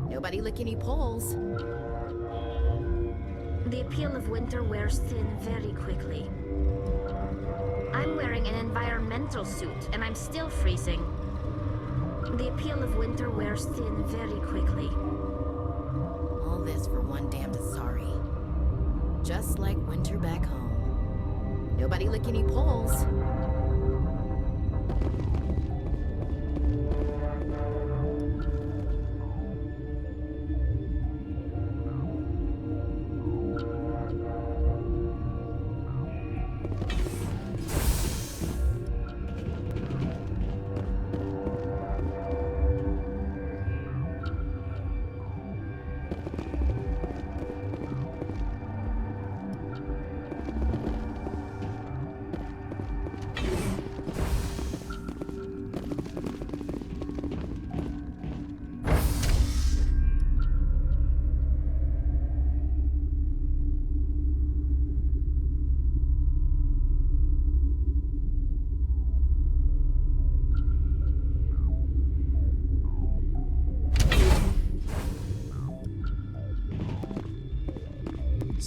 Nobody lick any poles. The appeal of winter wears thin very quickly. I'm wearing an environmental suit, and I'm still freezing. The appeal of winter wears thin very quickly. All this for one damned sorry. Just like winter back home. Nobody lick any poles.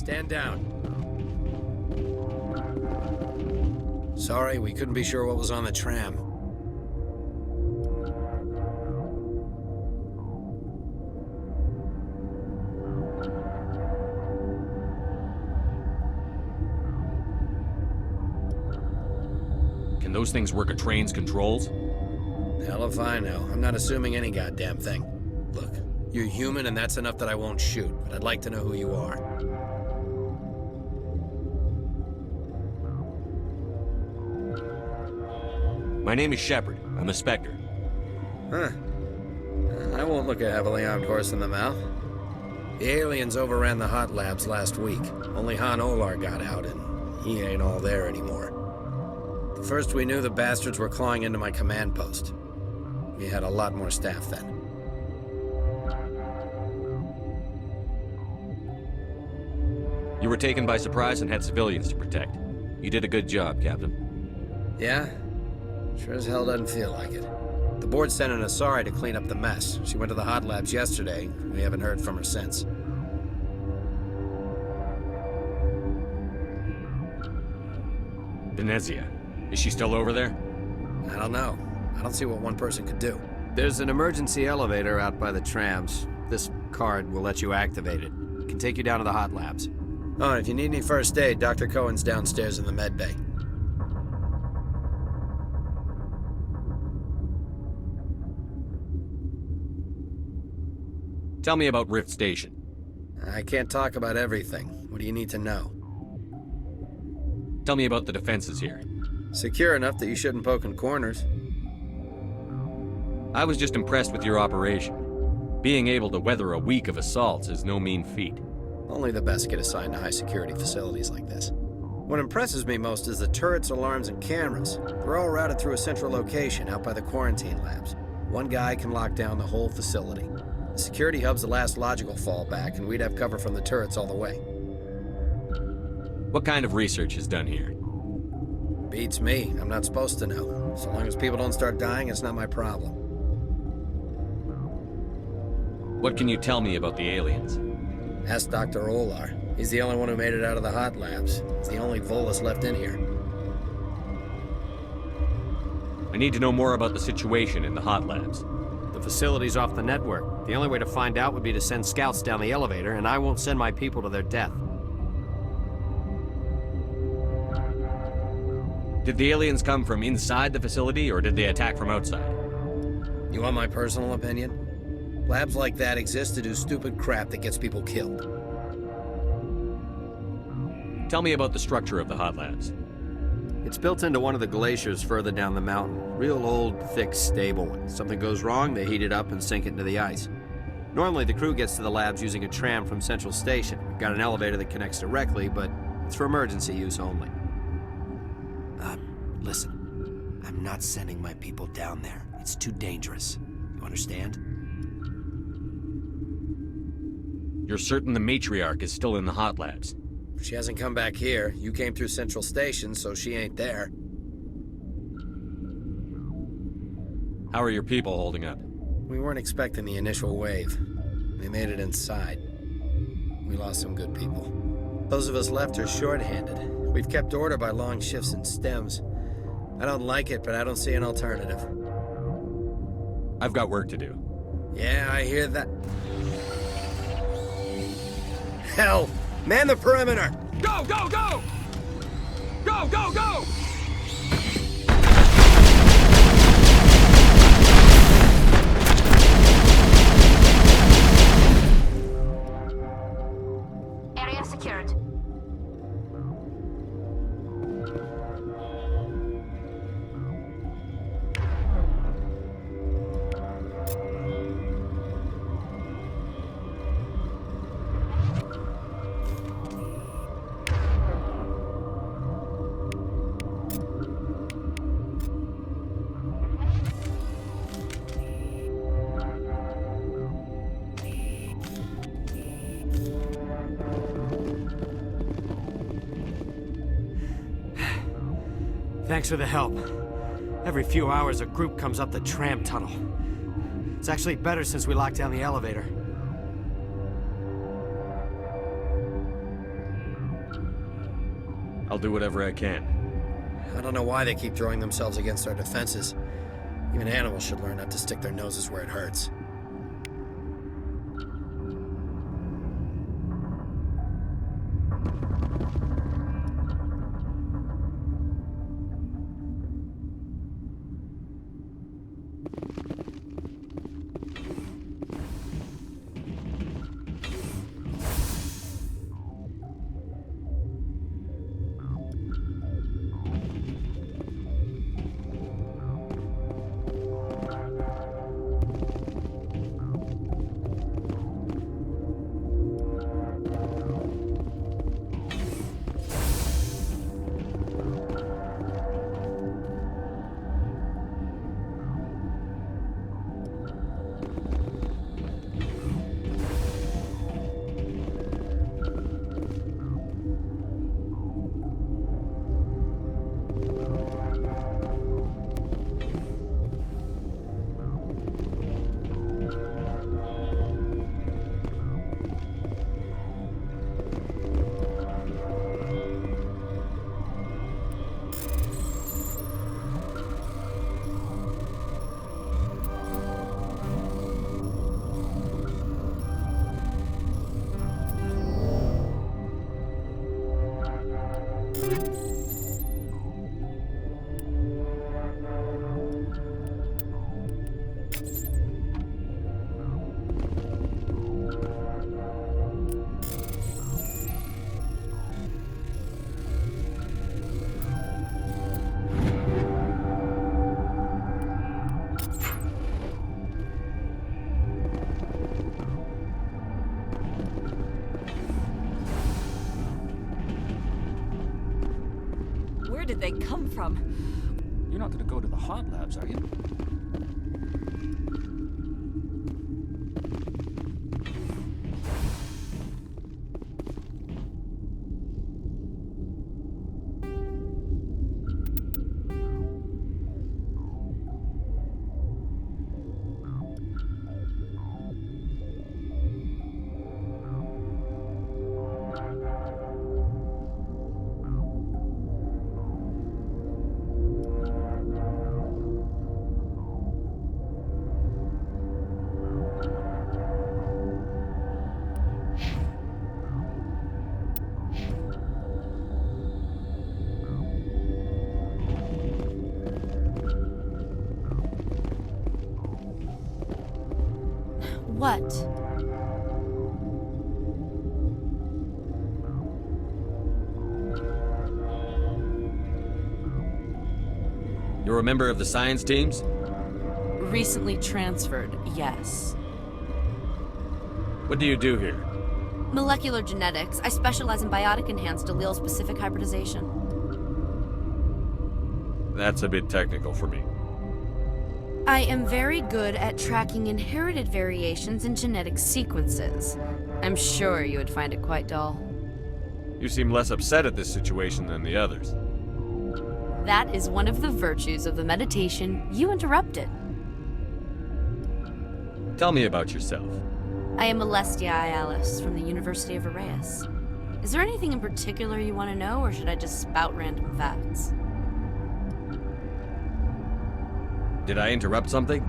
Stand down. Sorry, we couldn't be sure what was on the tram. Can those things work a train's controls? Hell if I know. I'm not assuming any goddamn thing. Look, you're human and that's enough that I won't shoot, but I'd like to know who you are. My name is Shepard. I'm a Spectre. Huh. I won't look a heavily armed horse in the mouth. The aliens overran the hot labs last week. Only Han Olar got out, and he ain't all there anymore. The first we knew, the bastards were clawing into my command post. We had a lot more staff then. You were taken by surprise and had civilians to protect. You did a good job, Captain. Yeah? Sure as hell doesn't feel like it. The board sent an Asari to clean up the mess. She went to the hot labs yesterday. We haven't heard from her since. Venezia. Is she still over there? I don't know. I don't see what one person could do. There's an emergency elevator out by the trams. This card will let you activate it. It can take you down to the hot labs. Oh, and if you need any first aid, Dr. Cohen's downstairs in the med bay. Tell me about Rift Station. I can't talk about everything. What do you need to know? Tell me about the defenses here. Secure enough that you shouldn't poke in corners. I was just impressed with your operation. Being able to weather a week of assaults is no mean feat. Only the best get assigned to high-security facilities like this. What impresses me most is the turrets, alarms, and cameras. They're all routed through a central location out by the quarantine labs. One guy can lock down the whole facility. The security hub's the last logical fallback, and we'd have cover from the turrets all the way. What kind of research is done here? Beats me. I'm not supposed to know. So long as people don't start dying, it's not my problem. What can you tell me about the aliens? Ask Dr. Olar. He's the only one who made it out of the hot labs. He's the only Volus left in here. I need to know more about the situation in the hot labs. The facility's off the network. The only way to find out would be to send scouts down the elevator, and I won't send my people to their death. Did the aliens come from inside the facility, or did they attack from outside? You want my personal opinion? Labs like that exist to do stupid crap that gets people killed. Tell me about the structure of the hot labs. It's built into one of the glaciers further down the mountain. Real old, thick, stable. When something goes wrong, they heat it up and sink it into the ice. Normally, the crew gets to the labs using a tram from Central Station. We've got an elevator that connects directly, but it's for emergency use only. Listen. I'm not sending my people down there. It's too dangerous. You understand? You're certain the matriarch is still in the hot labs? She hasn't come back here. You came through Central Station, so she ain't there. How are your people holding up? We weren't expecting the initial wave. They made it inside. We lost some good people. Those of us left are short-handed. We've kept order by long shifts and stems. I don't like it, but I don't see an alternative. I've got work to do. Yeah, I hear that. Hell! Man the perimeter! Go, go, go! Go, go, go! Area secured. Thanks for the help. Every few hours, a group comes up the tram tunnel. It's actually better since we locked down the elevator. I'll do whatever I can. I don't know why they keep throwing themselves against our defenses. Even animals should learn not to stick their noses where it hurts. Where did they come from? You're not gonna go to the hot labs, are you? What? You're a member of the science teams? Recently transferred, yes. What do you do here? Molecular genetics. I specialize in biotic-enhanced allele-specific hybridization. That's a bit technical for me. I am very good at tracking inherited variations in genetic sequences. I'm sure you would find it quite dull. You seem less upset at this situation than the others. That is one of the virtues of the meditation you interrupted. Tell me about yourself. I am Alestia Ialis from the University of Arraeus. Is there anything in particular you want to know, or should I just spout random facts? Did I interrupt something?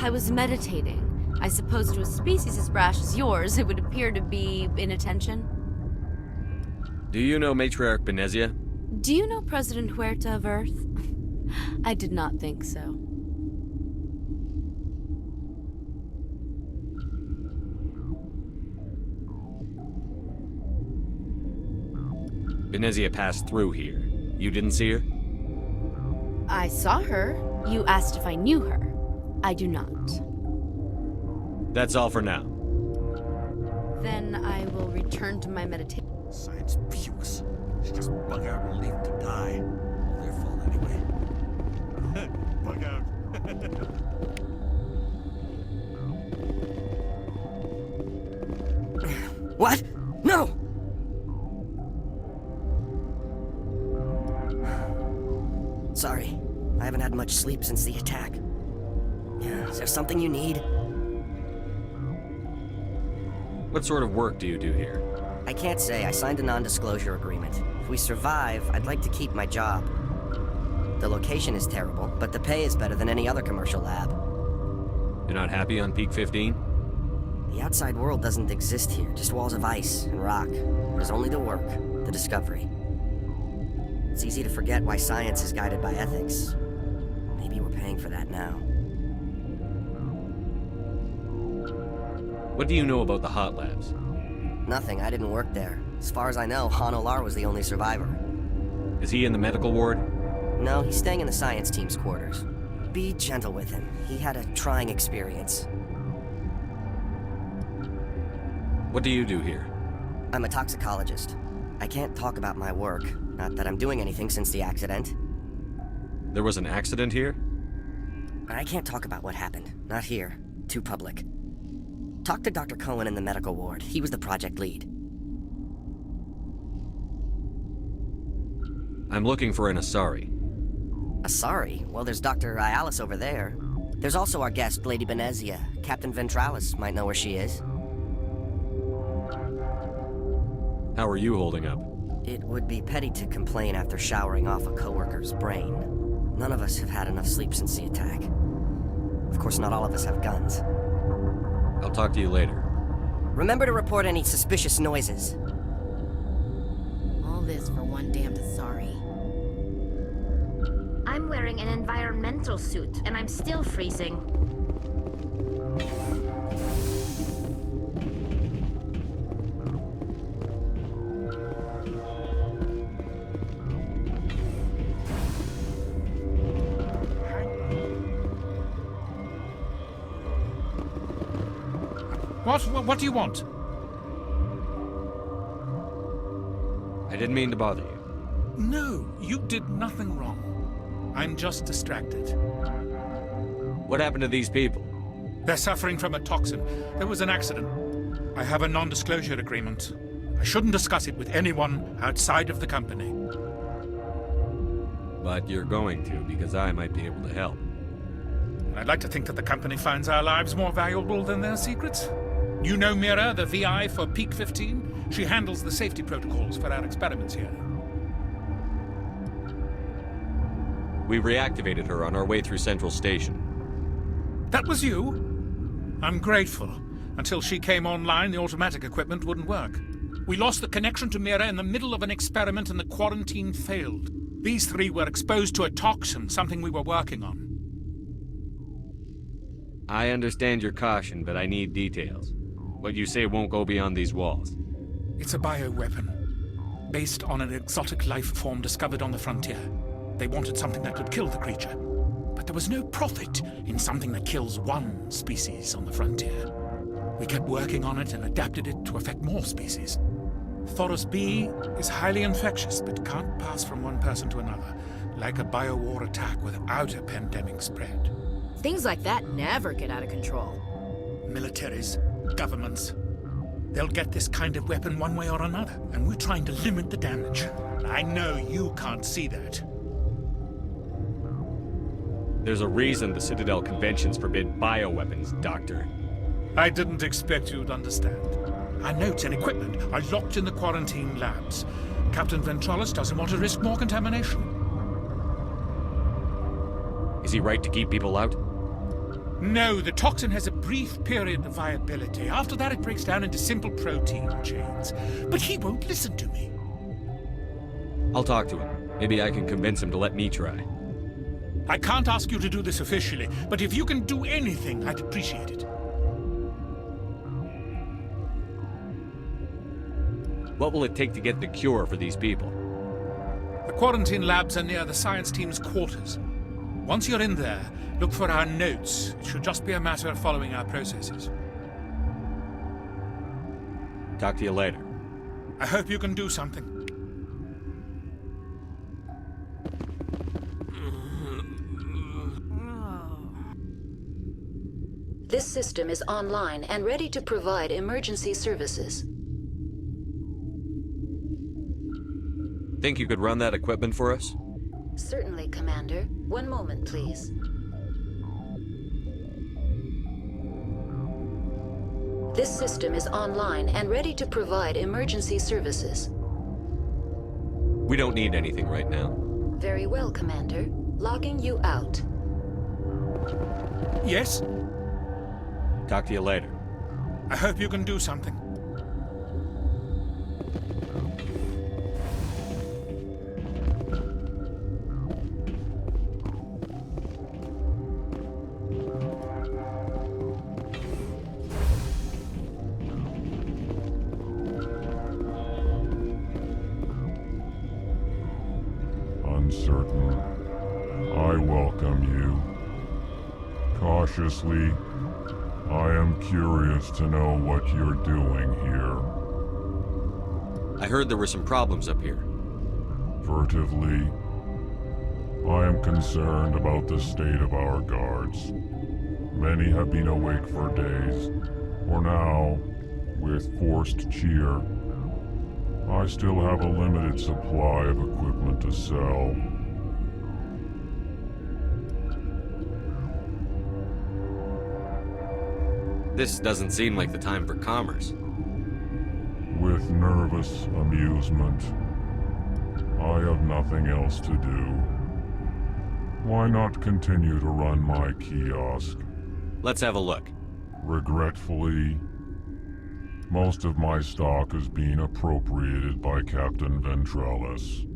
I was meditating. I suppose to a species as brash as yours, it would appear to be inattention. Do you know Matriarch Benezia? Do you know President Huerta of Earth? I did not think so. Benezia passed through here. You didn't see her? I saw her. You asked if I knew her. I do not. That's all for now. Then I will return to my meditation. Science puce. Should just bug out and leave to die. All their fault anyway. Bug out. What? No! Sorry, I haven't had much sleep since the attack. Is there something you need? What sort of work do you do here? I can't say. I signed a non-disclosure agreement. If we survive, I'd like to keep my job. The location is terrible, but the pay is better than any other commercial lab. You're not happy on Peak 15? The outside world doesn't exist here, just walls of ice and rock. There's only the work, the discovery. It's easy to forget why science is guided by ethics. Maybe we're paying for that now. What do you know about the hot labs? Nothing, I didn't work there. As far as I know, Han Olar was the only survivor. Is he in the medical ward? No, he's staying in the science team's quarters. Be gentle with him. He had a trying experience. What do you do here? I'm a toxicologist. I can't talk about my work. Not that I'm doing anything since the accident. There was an accident here? I can't talk about what happened. Not here. Too public. Talk to Dr. Cohen in the medical ward. He was the project lead. I'm looking for an Asari. Asari? Well, there's Dr. Ialis over there. There's also our guest, Lady Benezia. Captain Ventralis might know where she is. How are you holding up? It would be petty to complain after showering off a coworker's brain. None of us have had enough sleep since the attack. Of course, not all of us have guns. I'll talk to you later. Remember to report any suspicious noises. All this for one damned Asari. I'm wearing an environmental suit, and I'm still freezing. What do you want? I didn't mean to bother you. No, you did nothing wrong. I'm just distracted. What happened to these people? They're suffering from a toxin. There was an accident. I have a non-disclosure agreement. I shouldn't discuss it with anyone outside of the company. But you're going to, because I might be able to help. I'd like to think that the company finds our lives more valuable than their secrets. You know Mira, the VI for Peak 15? She handles the safety protocols for our experiments here. We reactivated her on our way through Central Station. That was you? I'm grateful. Until she came online, the automatic equipment wouldn't work. We lost the connection to Mira in the middle of an experiment and the quarantine failed. These three were exposed to a toxin, something we were working on. I understand your caution, but I need details. What you say won't go beyond these walls. It's a bioweapon, based on an exotic life form discovered on the frontier. They wanted something that could kill the creature, but there was no profit in something that kills one species on the frontier. We kept working on it and adapted it to affect more species. Thoros B is highly infectious, but can't pass from one person to another, like a biowar attack without a pandemic spread. Things like that never get out of control. Militaries, governments, they'll get this kind of weapon one way or another, and we're trying to limit the damage. I know you can't see that. There's a reason the Citadel conventions forbid bioweapons, Doctor. I didn't expect you'd understand. Our notes and equipment are locked in the quarantine labs. Captain Ventralis doesn't want to risk more contamination. Is he right to keep people out? No, the toxin has a brief period of viability. After that, it breaks down into simple protein chains. But he won't listen to me. I'll talk to him. Maybe I can convince him to let me try. I can't ask you to do this officially, but if you can do anything, I'd appreciate it. What will it take to get the cure for these people? The quarantine labs are near the science team's quarters. Once you're in there, look for our notes. It should just be a matter of following our processes. Talk to you later. I hope you can do something. This system is online and ready to provide emergency services. Think you could run that equipment for us? Certainly, Commander. One moment, please. This system is online and ready to provide emergency services. We don't need anything right now. Very well, Commander. Logging you out. Yes? Talk to you later. I hope you can do something. Uncertain. I welcome you. Cautiously, I am curious to know what you're doing here. I heard there were some problems up here. Furtively, I am concerned about the state of our guards. Many have been awake for days, or now, with forced cheer. I still have a limited supply of equipment to sell. This doesn't seem like the time for commerce. With nervous amusement. I have nothing else to do. Why not continue to run my kiosk? Let's have a look. Regretfully, most of my stock is being appropriated by Captain Ventralis.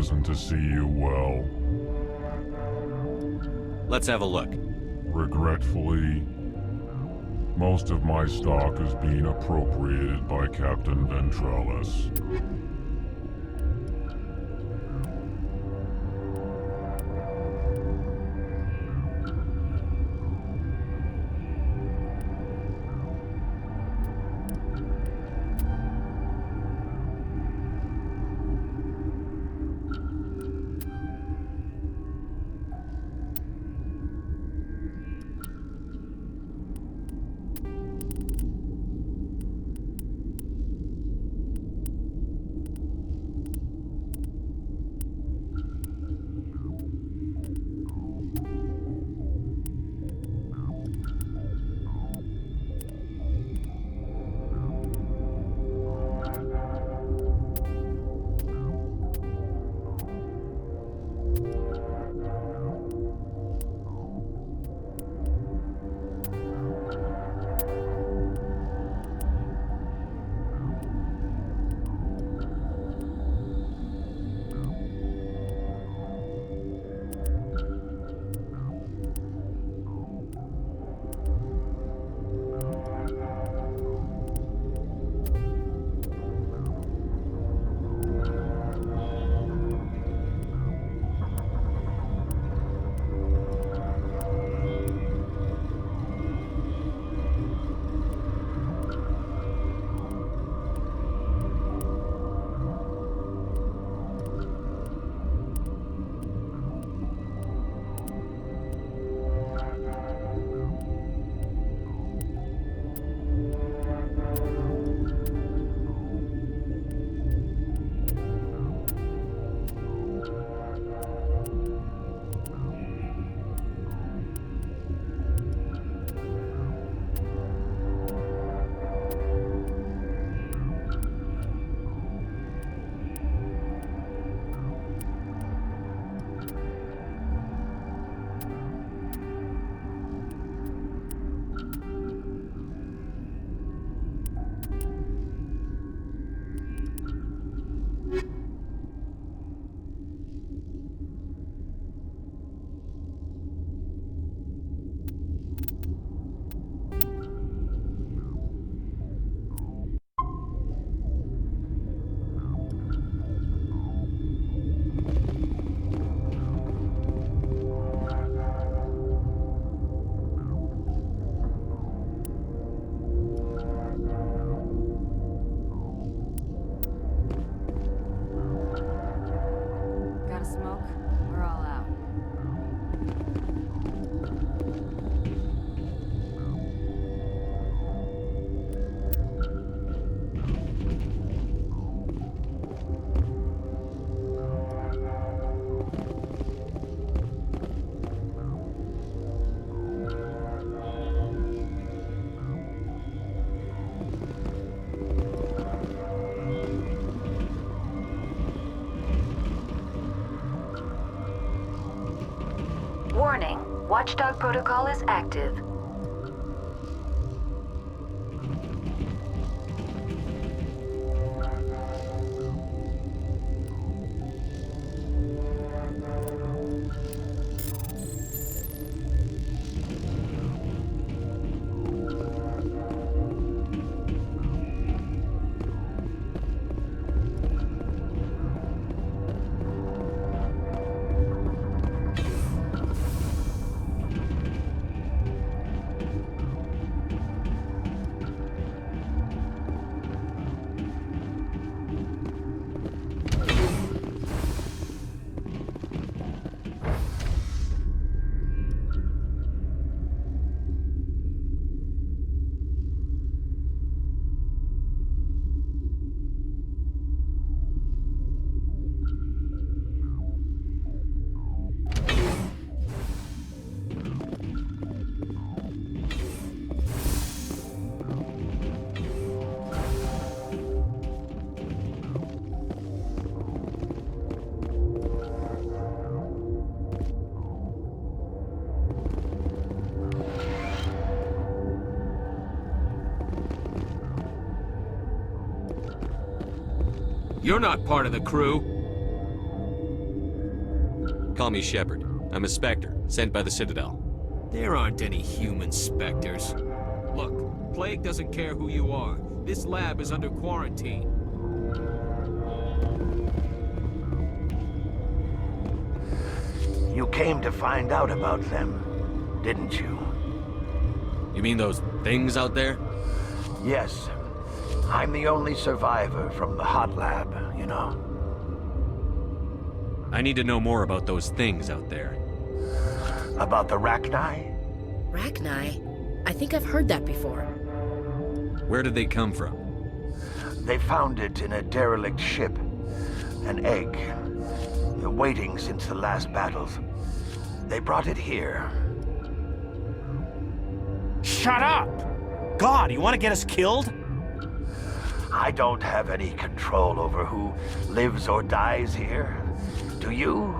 pleasant to see you well. Let's have a look. Regretfully, most of my stock is being appropriated by Captain Ventrellis. Warning, Watchdog protocol is active. You're not part of the crew. Call me Shepard. I'm a Spectre, sent by the Citadel. There aren't any human specters. Look, Plague doesn't care who you are. This lab is under quarantine. You came to find out about them, didn't you? You mean those things out there? Yes. I'm the only survivor from the hot lab, you know. I need to know more about those things out there. About the Rachni? Rachni? I think I've heard that before. Where did they come from? They found it in a derelict ship. An egg. Waiting since the last battles. They brought it here. Shut up! God, you want to get us killed? I don't have any control over who lives or dies here. Do you?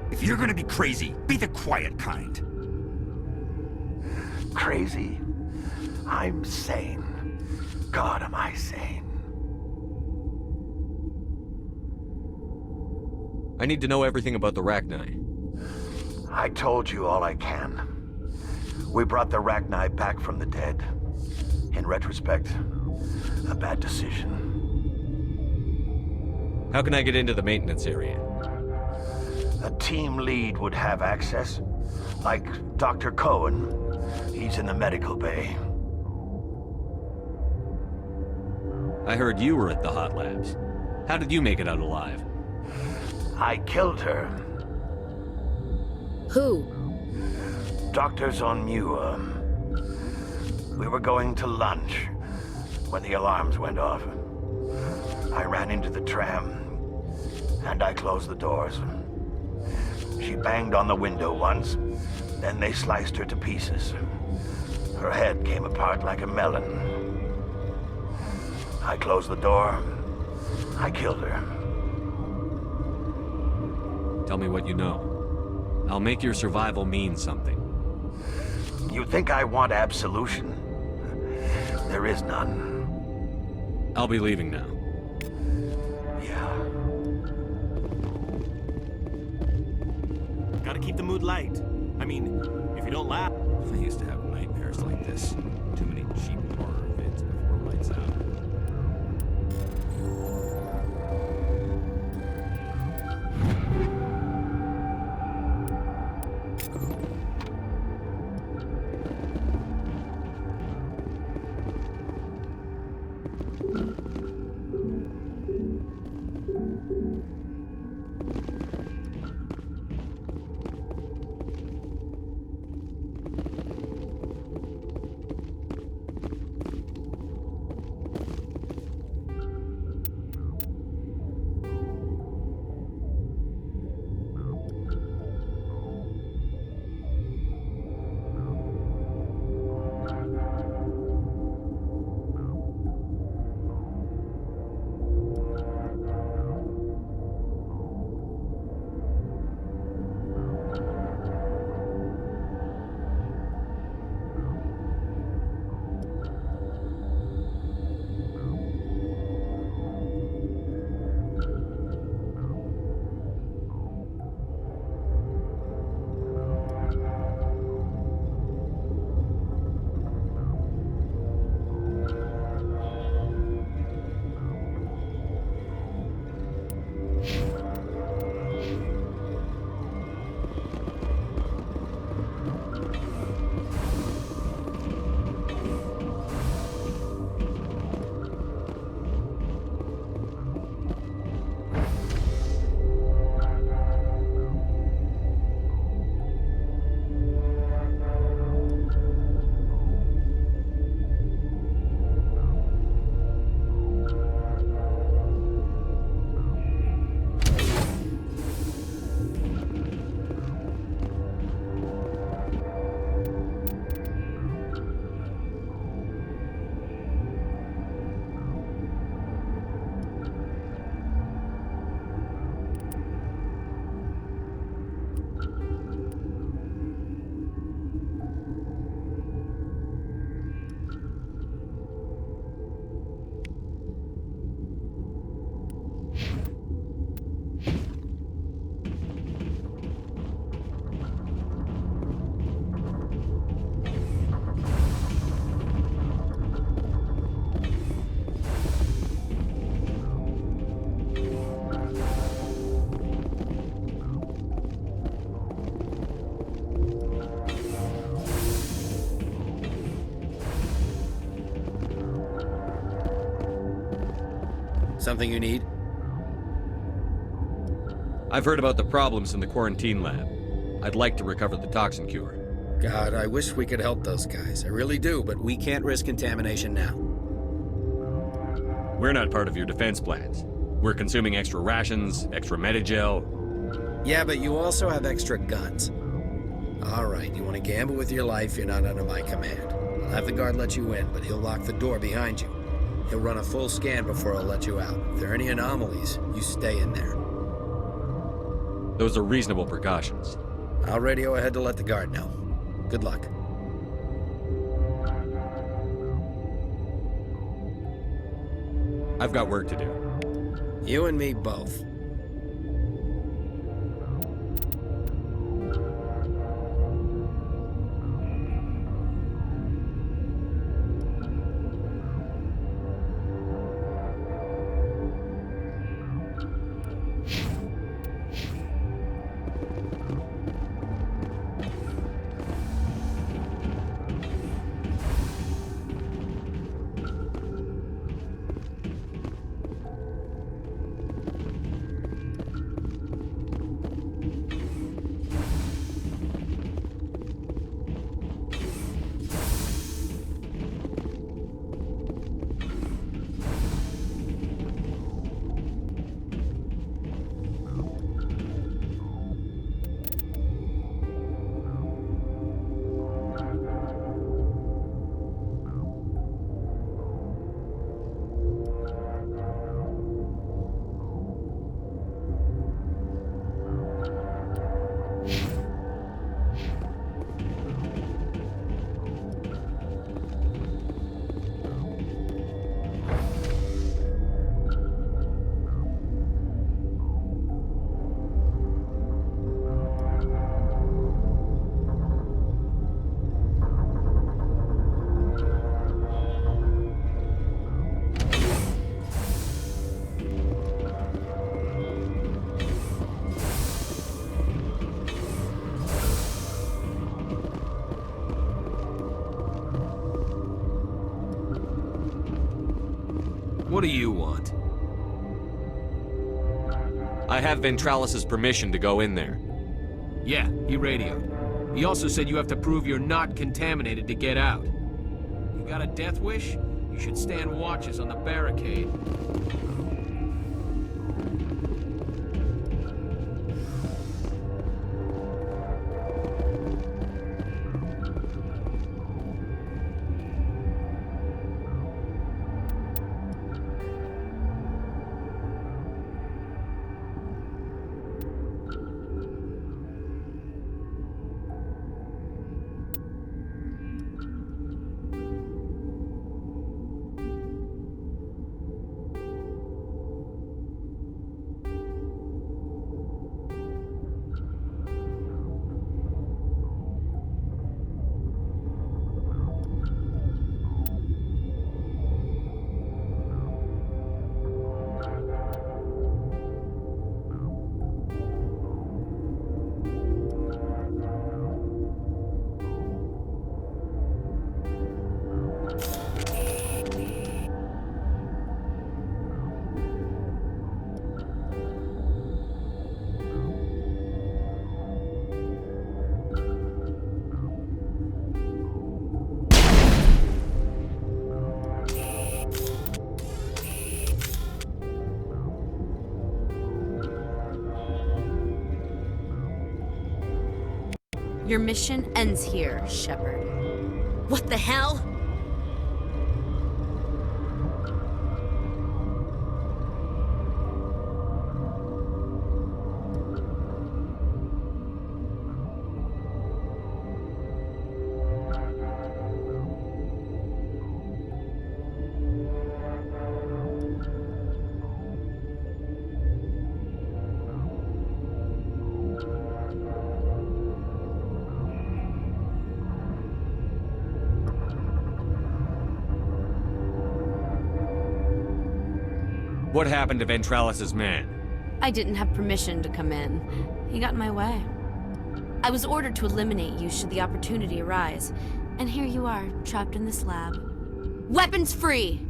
If you're gonna be crazy, be the quiet kind. Crazy? I'm sane. God, am I sane. I need to know everything about the Rachni. I told you all I can. We brought the Rachni back from the dead. In retrospect, a bad decision. How can I get into the maintenance area? A team lead would have access. Like Dr. Cohen. He's in the medical bay. I heard you were at the hot labs. How did you make it out alive? I killed her. Who? Doctors on Muir. We were going to lunch when the alarms went off. I ran into the tram, and I closed the doors. She banged on the window once, then they sliced her to pieces. Her head came apart like a melon. I closed the door. I killed her. Tell me what you know. I'll make your survival mean something. You think I want absolution? There is none. I'll be leaving now. Yeah. Gotta keep the mood light. I mean, if you don't laugh... I used to have nightmares like this. Too many cheap horror vids before lights out. Something you need? I've heard about the problems in the quarantine lab. I'd like to recover the toxin cure. God, I wish we could help those guys. I really do, but we can't risk contamination now. We're not part of your defense plans. We're consuming extra rations, extra Medigel. Yeah, but you also have extra guns. All right, you want to gamble with your life, you're not under my command. I'll have the guard let you in, but he'll lock the door behind you. He'll run a full scan before I'll let you out. If there are any anomalies, you stay in there. Those are reasonable precautions. I'll radio ahead to let the guard know. Good luck. I've got work to do. You and me both. What do you want? I have Ventralis' permission to go in there. Yeah, he radioed. He also said you have to prove you're not contaminated to get out. You got a death wish? You should stand watches on the barricade. Your mission ends here, Shepard. What the hell? What happened to Ventralis' man? I didn't have permission to come in. He got in my way. I was ordered to eliminate you should the opportunity arise. And here you are, trapped in this lab. Weapons free!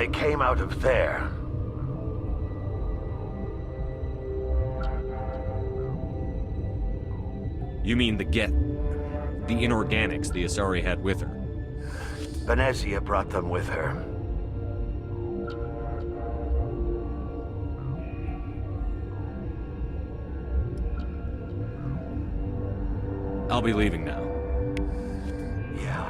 They came out of there. You mean the inorganics the Asari had with her? Venezia brought them with her. I'll be leaving now. Yeah.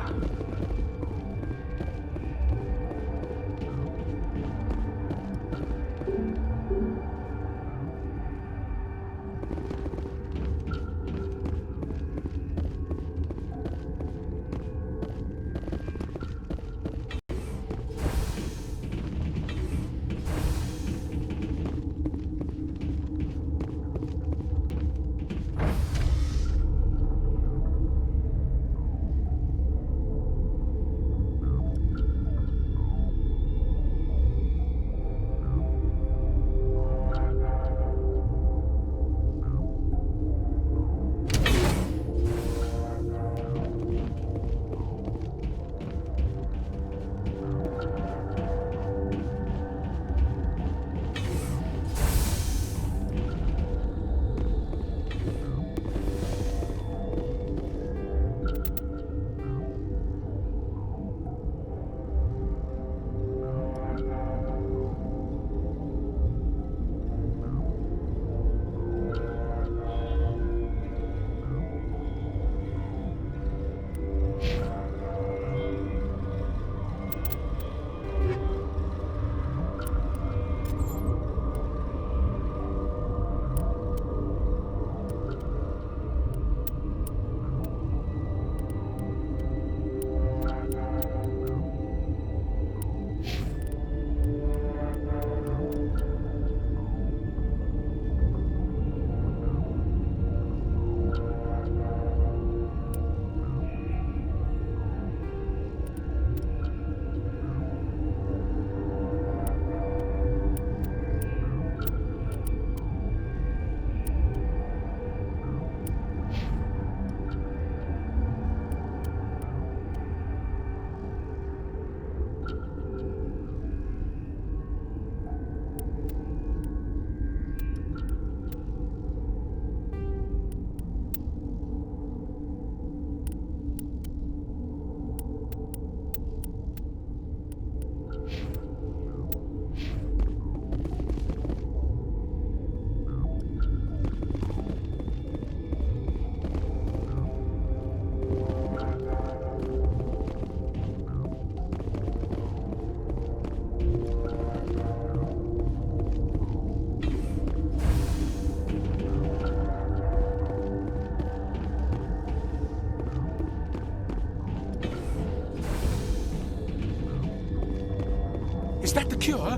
Is that the cure?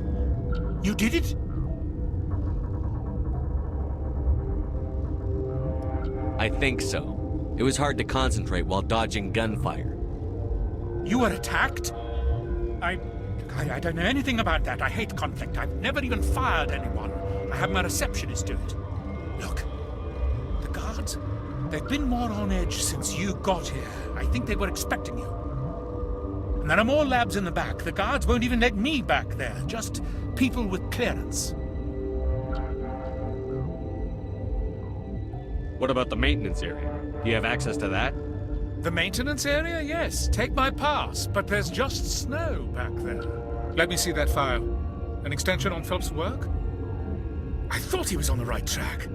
You did it? I think so. It was hard to concentrate while dodging gunfire. You were attacked? I don't know anything about that. I hate conflict. I've never even fired anyone. I have my receptionist do it. Look, the guards, they've been more on edge since you got here. I think they were expecting you. And there are more labs in the back. The guards won't even let me back there. Just people with clearance. What about the maintenance area? Do you have access to that? The maintenance area? Yes. Take my pass. But there's just snow back there. Let me see that file. An extension on Phelps' work? I thought he was on the right track.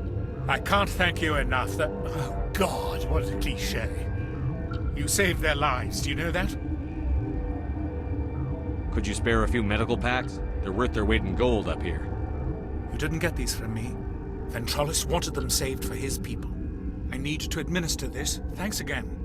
I can't thank you enough. Oh, God, what a cliché. You saved their lives. Do you know that? Could you spare a few medical packs? They're worth their weight in gold up here. You didn't get these from me. Ventrollis wanted them saved for his people. I need to administer this. Thanks again.